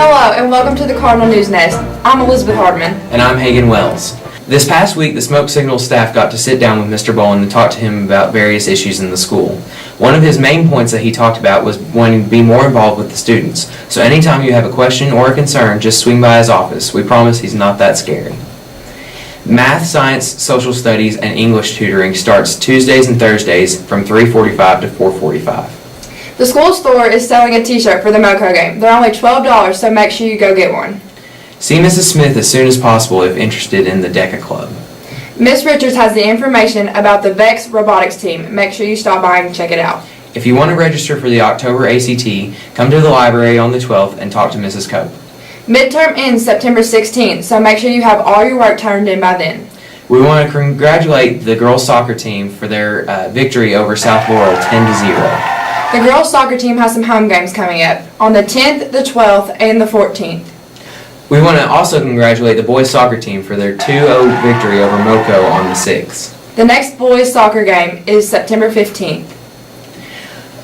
Hello and welcome to the Cardinal News Nest. I'm Elizabeth Hardman. And I'm Hagen Wells. This past week, the Smoke Signal staff got to sit down with Mr. Bowen and talk to him about various issues in the school. One of his main points that he talked about was wanting to be more involved with the students. So anytime you have a question or a concern, just swing by his office. We promise he's not that scary. Math, science, social studies, and English tutoring starts Tuesdays and Thursdays from 3:45 to 4:45. The school store is selling a t-shirt for the Moco game. They're only $12, so make sure you go get one. See Mrs. Smith as soon as possible if interested in the DECA Club. Miss Richards has the information about the VEX robotics team. Make sure you stop by and check it out. If you want to register for the October ACT, come to the library on the 12th and talk to Mrs. Cope. Midterm ends September 16th, so make sure you have all your work turned in by then. We want to congratulate the girls soccer team for their victory over South Laurel 10-0. The girls soccer team has some home games coming up on the 10th, the 12th, and the 14th. We want to also congratulate the boys soccer team for their 2-0 victory over Moco on the 6th. The next boys soccer game is September 15th.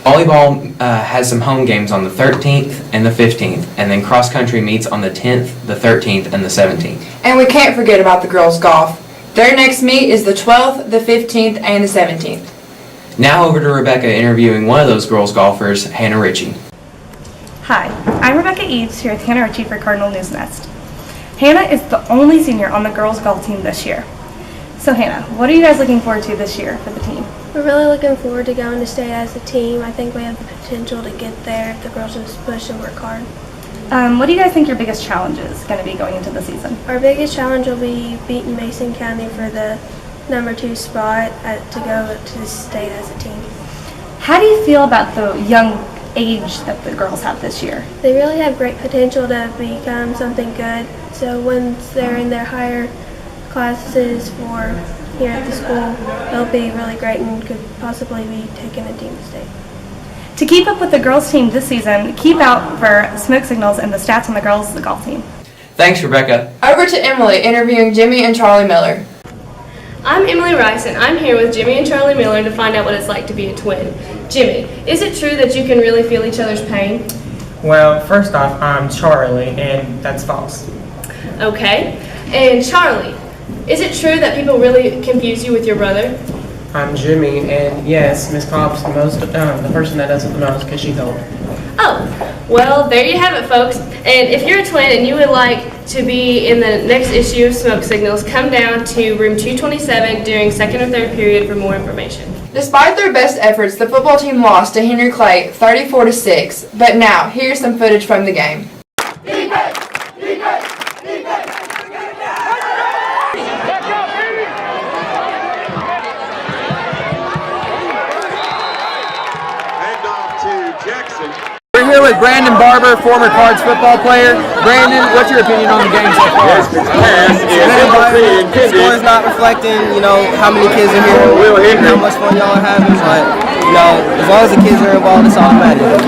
Volleyball has some home games on the 13th and the 15th, and then cross country meets on the 10th, the 13th, and the 17th. And we can't forget about the girls golf. Their next meet is the 12th, the 15th, and the 17th. Now over to Rebecca interviewing one of those girls golfers, Hannah Ritchie. Hi, I'm Rebecca Eves here with Hannah Ritchie for Cardinal News Nest. Hannah is the only senior on the girls golf team this year. So Hannah, what are you guys looking forward to this year for the team? We're really looking forward to going to state as a team. I think we have the potential to get there if the girls just push and work hard. What do you guys think your biggest challenge is going to be going into the season? Our biggest challenge will be beating Mason County for the number 2 spot to go to the state as a team. How do you feel about the young age that the girls have this year? They really have great potential to become something good. So once they're in their higher classes for here at the school, they'll be really great and could possibly be taking a team to state. To keep up with the girls team this season, keep out for smoke signals and the stats on the girls golf team. Thanks, Rebecca. Over to Emily interviewing Jimmy and Charlie Miller. I'm Emily Rice, and I'm here with Jimmy and Charlie Miller to find out what it's like to be a twin. Jimmy, is it true that you can really feel each other's pain? Well, first off, I'm Charlie, and that's false. Okay. And Charlie, is it true that people really confuse you with your brother? I'm Jimmy, and yes, Miss Cobb's the person that does it the most because she's old. Oh, well, there you have it, folks. And if you're a twin and you would like to be in the next issue of Smoke Signals, come down to room 227 during second or third period for more information. Despite their best efforts, the football team lost to Henry Clay 34-6. But now, here's some footage from the game. We're here with Brandon Barber, former Cards football player. Brandon, what's your opinion on the game so far? The score is not reflecting, how many kids are here and how much fun y'all are having, but, as long as the kids are involved, it's all that matters.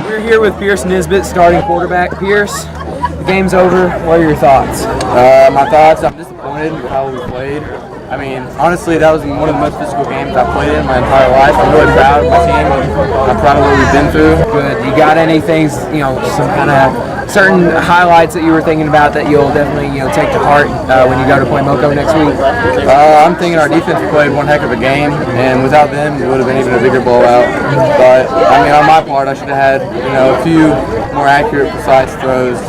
We're here with Pierce Nisbet, starting quarterback. Pierce, the game's over. What are your thoughts? My thoughts, I'm disappointed with how we played. I mean, honestly, that was one of the most physical games I've played in my entire life. I'm really proud of my team. I'm proud of what we've been through. Good. You got any things, some kind of certain highlights that you were thinking about that you'll definitely, take to heart when you go to play Moco next week? I'm thinking our defense played one heck of a game, and without them, it would have been even a bigger blowout. But, I mean, on my part, I should have had, a few more accurate, precise throws.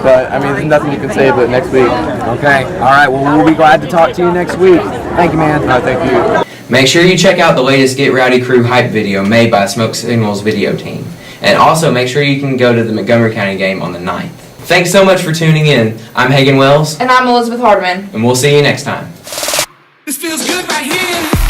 But, I mean, there's nothing you can say but next week. Okay. All right. Well, we'll be glad to talk to you next week. Thank you, man. No, thank you. Make sure you check out the latest Get Rowdy Crew hype video made by Smoke Signals video team. And also make sure you can go to the Montgomery County game on the 9th. Thanks so much for tuning in. I'm Hagen Wells. And I'm Elizabeth Hardman. And we'll see you next time. This feels good right here.